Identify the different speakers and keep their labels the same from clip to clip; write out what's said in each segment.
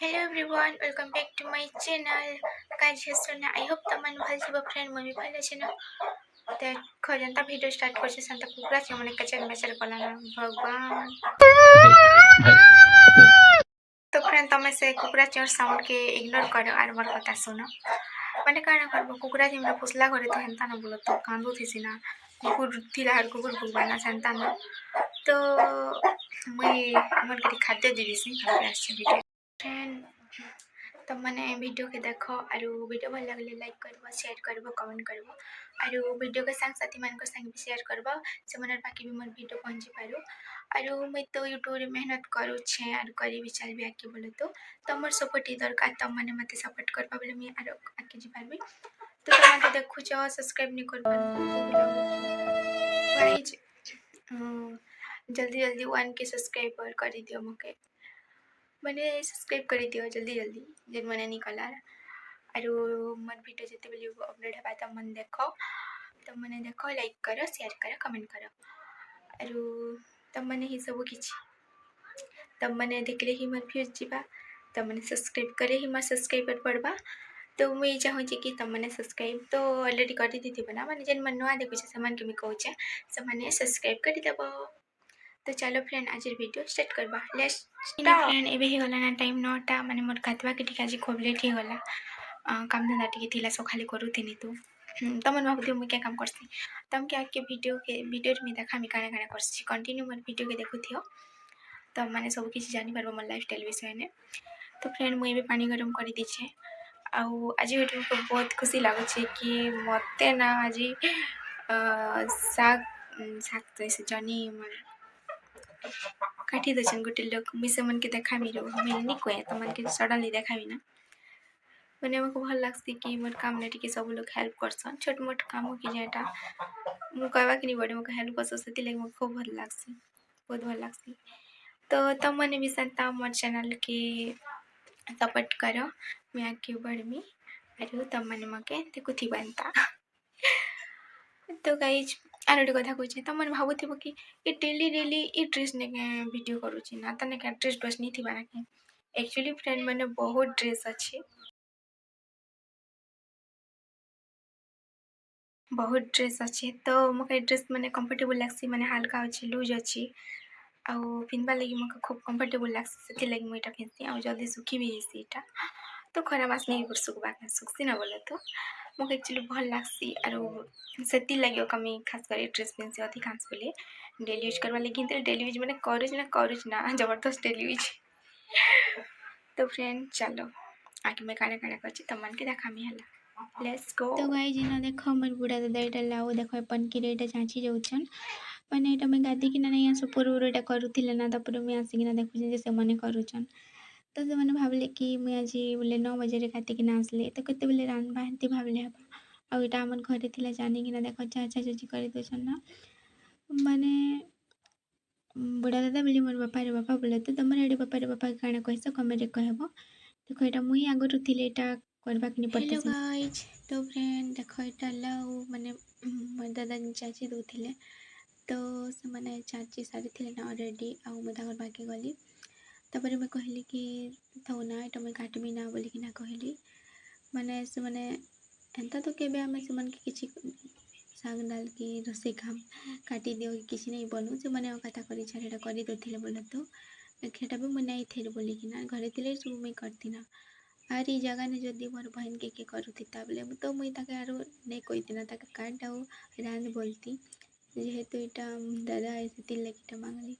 Speaker 1: Hello everyone, welcome back to my channel. Guys, I hope तमन भल थी friend मुझे भल अच्छे ना ते खजंता वीडियो स्टार्ट कर से संता कुकरा के मने कचर मैचर कला ना भगवान तो फ्रेंड तमे से कुकरा चोर साउंड के इग्नोर करो और मोर कथा सुनो माने काना करबो कुकरा जिमरा पुसला करे तो हेंता ना बोलो तो कांदू थी सिना कुकुर थिला हर कुकुर भगवान सेंता ना तो मुई मन के खाद्य दे दिसी खाना आछे वीडियो फ्रेंड तो मैंने वीडियो के देखो और वीडियो भल लगे लाइक करबो शेयर करबो कमेंट करबो और वीडियो के संग साथी मान को संग भी शेयर करबो से मन बाकी भी मोर वीडियो पहुंची पारो और मैं तो यूट्यूब रे मेहनत करू छे और करी भी चल भी आके बोले तो मोर सपोर्ट ही दरकार तो मैंने मते सपोर्ट करबा बोले मैं और आके जी पारबी तो तुम देखु छ सब्सक्राइब नहीं कर गाइज जल्दी जल्दी 1 के सब्सक्राइबर कर दियो मके मैंने सब्सक्राइब कर दियो जल्दी जल्दी जेन मैंने निकला और मन वीडियो जिते भी अपलोड है तो मन देखो तो मैंने देखो लाइक करो शेयर करो कमेंट करो और तब मैंने ही सब किसी तब मैंने देखले ही मन व्यूज जीवा तब मैंने सब्सक्राइब करे ही मोर सब्सक्राइबर बढ़वा तो मुझे चाहूँ कि तुम मैंने सब्सक्राइब तो ऑलरेडी कर दी थी ना मैंने जेन मन नुआ देखु से मन के कहूँ से मैंने सब्सक्राइब कर देव तो चलो फ्रेंड आज वीडियो स्टार्ट करबा लेट्स स्टार्ट फ्रेंड एबे ही गला ना टाइम 9टा माने मोर खातवा के ठीक आज खूब लेट ही गला काम धंदा टिके थिला सो खाली करूथिनी तो तमन भाबुथि मुई क्या काम करसी तम के आके वीडियो में देखा मी काना काना करसी कंटिन्यू मोर वीडियो के देखुथियो तो माने सब किसी जानि पारबो मोर लाइफस्टाइल विषय ने तो फ्रेंड मुई भी पानी गरम कर दीछे आउ आज वीडियो को बहुत खुशी लागुछे कि मते ना आज साग साग तो ऐसे जनी मोर काटी दछन गोटे लोक मिसे मन के देखा मिरो मिलनी कोए तो मन के सडनली देखा ना मैंने हमको भल लगसी कि मोर काम ने टिके सब लोग हेल्प करसन छोट मोट काम की जेटा मु कहवा कि नहीं बड़े मको हेल्प करसो सेति लाग मको खूब भल लगसी बहुत भल लगसी तो तम मैंने भी संता मोर चैनल के सपोर्ट करो मैं आगे बढ़मी अरे तम मैंने मके देखुथी बनता तो गाइज आर गोटे कथा कहूँ तो मैंने भावुव कि ये डेली डेली ये ड्रेस ने वीडियो करुँच ना तो क्या ड्रेस ड्रेस नहीं थी ना कि एक्चुअली फ्रेंड मैंने बहुत ड्रेस अच्छे बहुत ड्रेस अच्छे तो मके ड्रेस मैंने कंफर्टेबल लगसी मैंने हल्का अच्छी लूज अच्छी आउ पिंधबार लगी मके खूब कंफर्टेबल लगसी से लगी मुझे पिंधसी आउ जल्दी सुखी भी जैसी इटा तो खरा मास नहीं कर सुखबा सुखसी ना बोले तो मुझे एक्चुअली भल लगसी और से लगे कमी खास कर ड्रेस पिंधसी अधिकांश बोले डेली यूज करवा लगी डेली यूज मैंने करूच ना जबरदस्त डेली यूज तो फ्रेंड चलो आगे मैं काना काना कर तुम मन के देखा हला लेट्स गो तो गाइज ना देख मोर बुढ़ा दादा यहाँ लाउ देख पनकी यहाँ चाची जाऊन मैंने यहाँ मैं गाधी कि नहीं आस पूर्व यहाँ करूँ ना तापर मुझे आसिकिना देखुचे से मैंने करुचन तो से मैंने भाविले कि मुझे आज बोले 9 बजे गाधिकिना आसले तो केते बेले रांधबा हेती भाविले हेबा आउ यहाँ आम घरे थिला जानिकिना देख चाचा चाची कर दौन ना माने बुढ़ा दादा बोली मोर बापा रे बापा बोले तो तुम ये बापा रे बापा काଣା कहस कमेंट कहब देखो यहाँ मुई आगुरी थी यहाँ करवा कि हेलो गाइज तो फ्रेंड देख यहाँ लाउ माने मोर दादा चाची दौले तो से मैंने चाची सारी थे ना ऑलरेडी आउ मुझे बाकी गली तापर मैं कहली कि थो ना ये मुझे काटमी ना बोलिकिना कहली माने से मैंने एंता तो केबे आमे से मन के किसी साग डाल के रोसे काम काटी दियो किसी नहीं बनू से मैंने कथा करी छाड़ा कर दौले बोले तो खेटा भी मुझे नहीं थे बोलिकिना घरे थे सब मुझे करती ना आर ये जगह ने जदि मोर बहन के करूता बोले तो मुई ताके आरो नहीं कहती ना ताके काट आउ रांध बोलती जेहेतु यहाँ दादा से लगे मांगली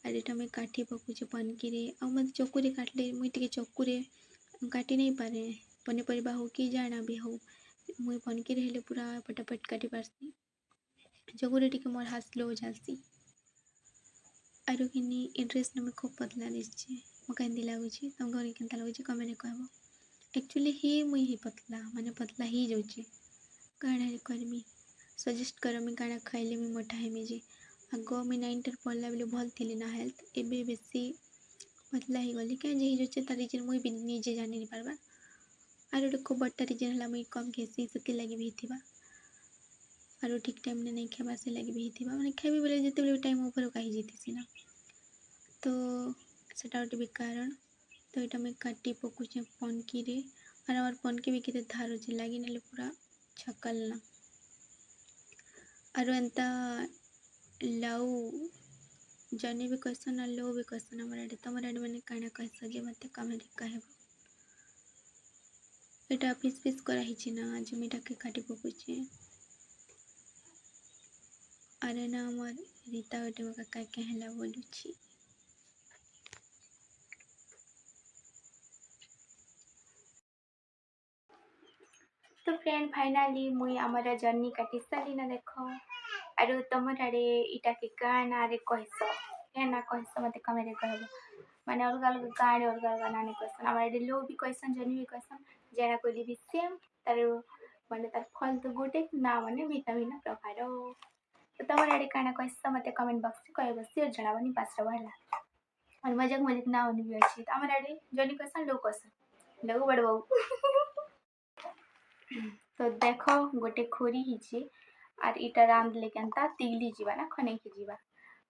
Speaker 1: और यहाँ मुझे काठी पकुचे पनकी आ मत चकुरे काटले मुझे चकुरे काटी नहीं पारे पनीपरिया हो कि जाना भी हो मुई पनकी हेले पूरा फटाफट काटी पारसी चकुरे टी मोर हाथ स्लो जासी आरो कि ड्रेस ने खूब पतला दिशे मका एमती लगुच तुम घर के लगुच कमेंट कहब एक्चुअली ही मुई ही पतला माने पतला ही जाऊे काଣା करमी सजेस्ट कर मुझे काଣା खाइले मुझे मोटा हेमी जे आग मुझे 9th पढ़ला बेले भल थी ना हेल्थ एबे बेसी पतला ही गली क्या जे तार रिजन मुझे भी निजे जानी नहीं पार्बा आर गोटे खूब बड़ा रिजन है मुझे कम खेसी से लगे भी थी और ठीक टाइम ने नहीं खेबा से लगे भी थी मैंने खेबी बोले जिते टाइम ऊपर कही जीती ना तो सेटा गोटे भी कारण तो यहाँ मैं काटी पकुचे पनकी रे और हमार पनकी भी केते धार अच्छे लगी ना पूरा छकल ना और एंता लाउ जने भी कहसन और लो भी कहसन हमारे तुम आड़े मैंने काना कहस जे मत कमेंट कह এটা পিস পিস করা হয়েছে না জমিটাকে কাটি পকুছে আরে না আমার रीता गोटे मका का कहला बोलुछि। तो फ्रेंड फाइनाली मुई हमारा जर्नी काटी सारी ना देखो आरो तमर आड़े इटा के गाना रे कहस के ना कहस मते कमेंट कहबो माने अलग अलग गाने अलग अलग नानी कहसन हमारे आड़े लोग भी कहसन जनी भी कहसन जेना कोली भी सेम तार माने तार फल तो गोटे ना माने भिन्न भिन्न प्रकार तो तमर आड़े काना कहस मते कमेंट बॉक्स रे कहबो सियर जणाबनी पासरा वाला और मजाक मजाक ना बनी भी अच्छी तो हमारे आड़े जनी कहसन लोग कहसन लोग बड़बाऊ तो देख गोटे खोरी हिची आर इटा रांध लेकेंता तिगली जीवा ना खने के जीवा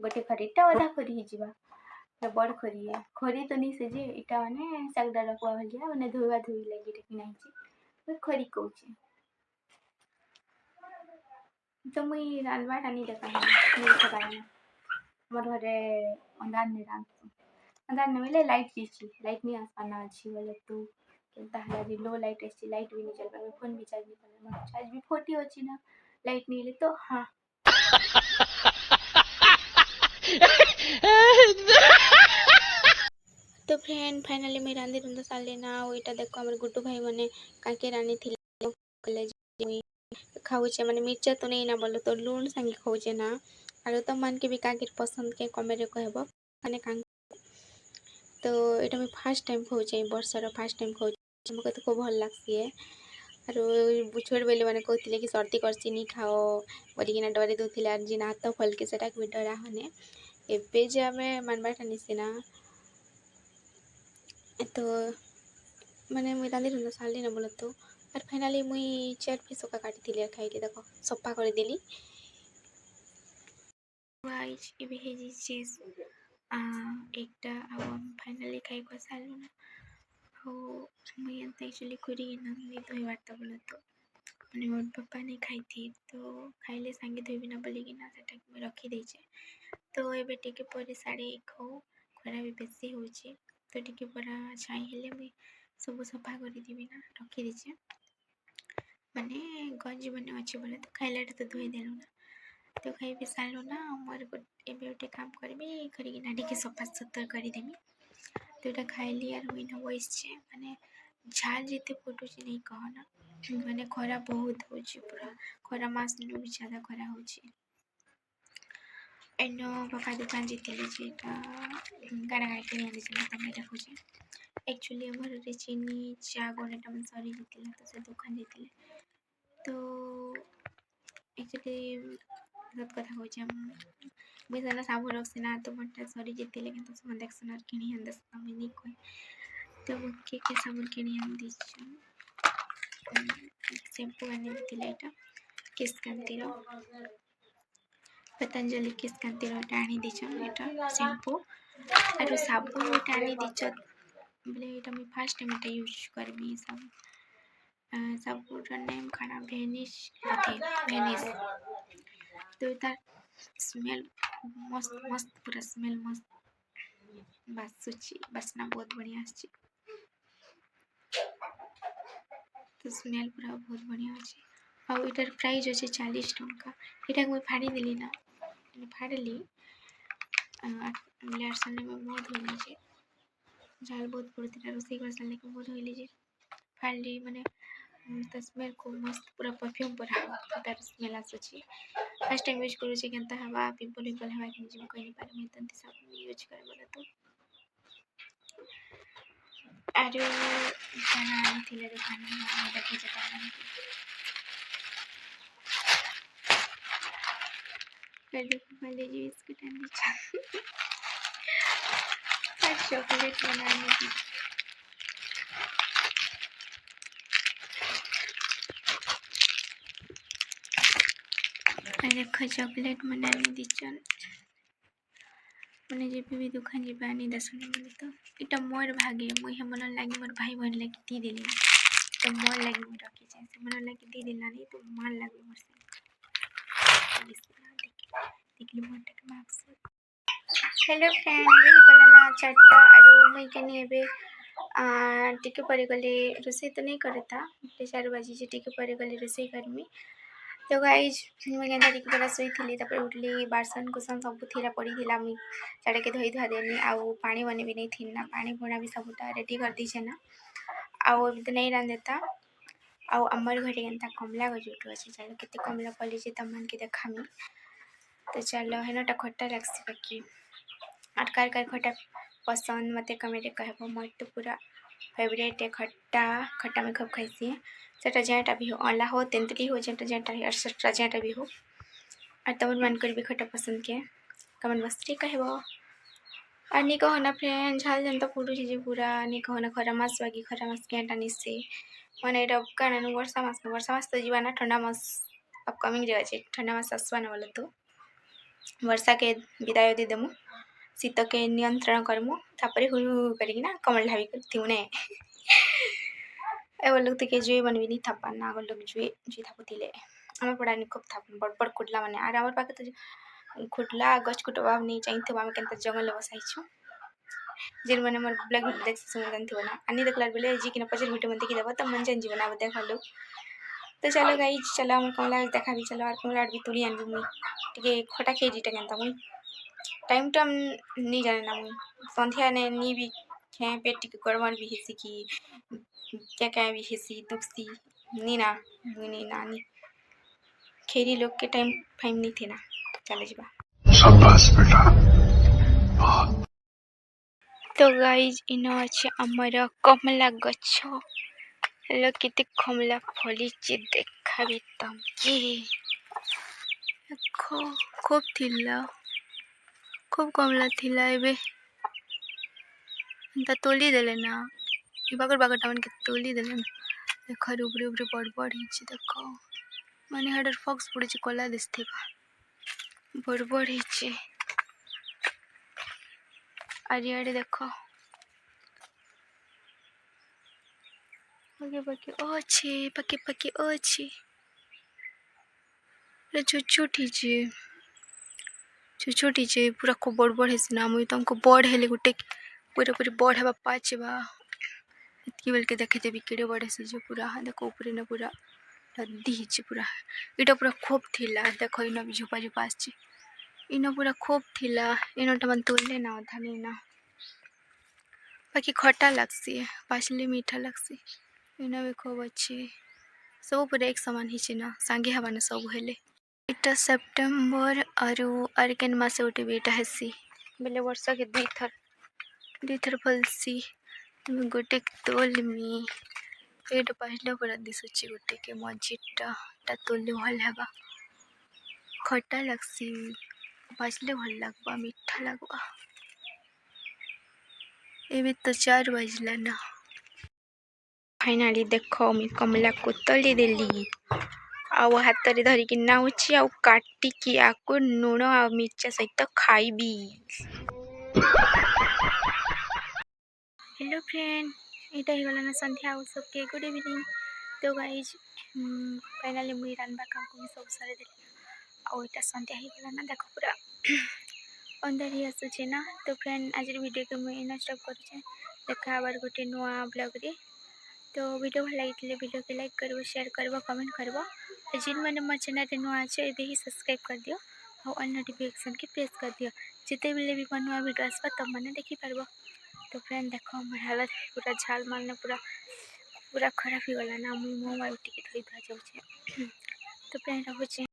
Speaker 1: गोटे खरीटा अधा खोरी ही जीवा तो बड़ खोरी है खोरी तो नहीं से जे इटा माने सगडा रखवा भलिया माने धोवा धोई लगी रे किना हिची तो खोरी कहूची तो मुई रांधवा टानी देखा है नहीं देखा ना हमर घरे अंधार ने रांध अंधार ने मिले लाइट जीची लाइट नहीं आसपाना अच्छी बोले तू केनता लो लाइट एसची लाइट भी नहीं चल पाए फोन भी चार्ज नहीं कर चार्ज भी 40 होची ना लाइट नहीं ले तो हाँ तो फ्रेंड फाइनली मैं रांधि रुंदा साले ना ओइटा देखो हमर गुड्डू भाई माने काके रानी थी कॉलेज में खाऊचे माने मिर्चा तो नहीं ना बोलो तो लूण संगे खाऊचे ना आरो तो मन के भी काके पसंद के कमेरे कहबो माने कां तो एटा मैं फर्स्ट टाइम खाऊचे वर्षर फर्स्ट टाइम खाऊचे मके तो खूब भल लागसी है आरो छोट बेले माने कहथिले कि सर्दी करसी नहीं खाओ बोलिकिना डरे दउथिले आर जिना हाथ फल के सेटा भी डरा हने एबे जे हमें मानबा ठानिसे ना तो मैंने मुई रांधि रुंदा साली ना बोलो तो और फाइनाली मुई 4 पीस का काटी थी खाई देखो सफा कर देली गाइस इबे हे जी चीज एकटा अब हम फाइनली खाई को सालू ना हो मुई अंत एक्चुअली कुरी ना नहीं धोई बात बोलो तो मैंने मोर पापा नहीं खाई थी तो खाइले संगे धोई ना बोली कि ना सेटा मैं रखी देछे तो एबे टिके परे साड़ी खाऊ खरा भी बेसी होची तो टिके परा छाई हेले मुई सब सफा कर देबी ना रखी देछे माने गंजी बने अच्छे बोले तो खाइला तो धोई देलु ना तो खाई भी सारू ना मोर एबे गोटे काम करबी करिकिना टिके सफा सुतर कर देबी तो एटा खाइली आर मुई ना बसछे माने झाल जेते फुटुची नहीं कह ना माने खरा बहुत होची पूरा खरा मास भी ज्यादा खरा होची एनो पापा दुकान जीतेली जेटा गाना गाना किनी आनी जे तमे देखुची एक्चुअली हमर रे चीनी चा गोनेटा मन सरी जीतेला तो से दुकान जीतेले तो एक्चुअली सब कथा होची हम बेसना साबु रखसिना तो मटा सरी जीतेले किंतु सम देखसना किनी हंदस तमे नी कोई तो के साबुन किनी हम दिछु शैम्पू आनी दिले एटा किस कांतीर पतंजलि किस कांतीर आनी दिछन एटा शैम्पू और साबुन आनी दिछ बोले एटा मैं फर्स्ट टाइम एटा यूज करबी सब साबुनर नेम खाना भेनिश थे भेनिश तो तार स्मेल मस्त मस्त पूरा स्मेल मस्त बासुची बासना बहुत बढ़िया आछी तो स्मेल पूरा बहुत बढ़िया अच्छे और इटार प्राइस अच्छे 40 टंका इटा मुई फाड़ी देली ना फाड़ली लेयर सामने में मुँह धोली जे झाल बहुत पड़ती रोसई कर सामने के मुँह धोली जे फाड़ली माने तो स्मेल को मस्त पूरा परफ्यूम पूरा तार स्मेल आसुची फर्स्ट टाइम यूज करूचे केनता हवा पिंपल पिंपल हवा कि जो कहि पारे मैं तंती सब यूज करे बोले तो आरो गाना आनी थिले दुकान में देखि जता पहले पहले जी बिस्किट आनी था चॉकलेट बनाने की देखो चॉकलेट बनाने दीचन मैंने जब भी दुकान जी आनी दसने बोले तो इटा मोर भागे मुझे मन लगे मोर भाई बहन लगे दी दिली तो मोर लगे मुझे रखी से मन लगे दी दिला नहीं तो मार लगे मोर से देखली मोरटा के मार्क्स हेलो फ्रेंड ये कला ना चारटा आरो मुई कनी एबे टिके परे गले रोसे तो नहीं करता 4 बजे जे टिके परे गले रोसे करमी तो गाइज मुझे केन्ता टिके परा सोई थी तापर उठली बासन कुसन सब थिला पड़ी थिला मुई साड़े के धोई धुआ देनी आउ पानी बने भी नहीं थी ना पानी पुणा भी सबूटा रेडी कर दीछे ना आउ अभी तो नहीं रांधता आउ अमर घरे केन्ता कमला गजुट अच्छे चलो केते कमला फली तम मन के देखामी तो चलो हेनटा खट्टा लगसी बाकी और कार खट्टा पसंद मत कमेंट कहब मोर तो पूरा फेवरेट है खट्टा खट्टा में खूब खाइसी सेटा जेटा भी हो अला हो तेंतुली हो जेटा और सेटा जेटा भी हो और तुम मन कर भी खट्टा पसंद के कमेंट बॉक्स रे कहब और नहीं कहो ना फ्रेंड झाल जनता फुटू जे पूरा नहीं कहो ना खरा मास बाकी खरा मास केटा निसे मैंने ये कारण वर्षा मास तो जीवाना ठंडा मास अपकमिंग जगह है ठंडा मास आसवाना बोले तो वर्षा के विदाय दे देमु शीत के नियंत्रण करमु तापर हुरु करकिना कमल ढाबी करथिउने ए लोग तो के जुए बनबी नहीं थापा ना लोग जुए थापुतिले आम पड़ानी खूब थाप बड़ बड़ कुटला माने आर आमर पाके तो खुटला गछ कुटवा नहीं चाहिए आम के जंगल बसाइछु जिन मैंने मोर ब्लॉग वीडियो देख सुन जानथि ना आनी देखला बेले जी कि पचर वीडियो में देखि देबो त मन जान जीवन अब देख लो तो चलो गाइज चलो हम कमला देखा भी चलो और कमला भी तुली आनबी मुई टिके खटा खेजी टा केनता मुई टाइम टाइम नहीं जाने ना मुई संध्या ने नी भी खे पेट टिके गड़बड़ भी हेसी कि क्या भी हेसी दुखसी नी ना मुई नी नानी खेरी लोग के टाइम फाइम नहीं थे ना चले जीवा शाबाश बेटा तो गाइज इनो अच्छे अमर कमला गछ हेलो कितने कमला फली देखा भी तम ये देखो खूब थिला खूब कमला थिला एबे एंता तोली देले ना बागर बागर टाउन के तोली देले ना देखो ऊपरे ऊपरे बड़ बड़ हिची देखो माने हेडर फॉक्स पड़े कला दिसते बड़ बड़ हिची आरियाडे देखो पके पके अच्छे पके पके अच्छे छोटी चे पूरा खूब बड़ बड़ हेसी ना मुई तुमको बड़ हेले गुटे पूरा पूरी बड़ हेबा पाचबा इतकी बेल के देखे देवी केड़े बड़ हेसी जो पूरा देखो ऊपरे ना पूरा लद्दी हिची पूरा इटा पूरा खूब थिला देखो इना भी झुपा झुपा आछी इना पूरा खूब थिला इनोटा मन तोड़ले ना अधा नहीं ना बाकी खट्टा लगसी पाचले मीठा लगसी इना भी खूब अच्छी सब पूरा एक समान हिची ना सांगे हवा ना सब हेले इटा सेप्टेम्बर और केन मासे उठे भी इटा हेसी बेले वर्षा के दुई थर फलसी गोटे तोलमी पेट पहले पूरा दिशुची गोटे के मझीटा तोलले भल हेबा खट्टा लगसी बाजले भल लगवा मीठा लगवा एबे तो 4 बजला ना फाइनाली देखो मी कमला को तोली देली आउ हाथ रे धरिकी नाउची आउ काटिकी आको लुण आ मिर्चा सहित खाइबी हेलो फ्रेंड इटा ही गला ना संध्या आउ सबके गुड इवनिंग तो गाइज फाइनाली मुई रानबा काम को सब सारे देली आउ इटा संध्या ही गला ना देखो पूरा अंदर ही आसुचे ना तो फ्रेंड आज वीडियो के मुई इना स्टॉप करूचे देखा आबार गोटे नुआ ब्लॉग रे तो वीडियो भल लगी वीडियो के लाइक करबो शेयर करबो कमेंट करबो जिन मैंने मोर चैनल रे नुआ अच्छे एबे ही सब्सक्राइब कर दियो और ऑल नोटिफिकेशन के प्रेस कर दियो जिते बेले भी नुआ वीडियो आसबा तब मैंने देखी पारबो तो फ्रेंड देखो मोर हालत पूरा झाल मारने पूरा खराब ही गला ना मुई मोबाइल टिके धोई धुआ जाऊे तो फ्रेंड रखुचे।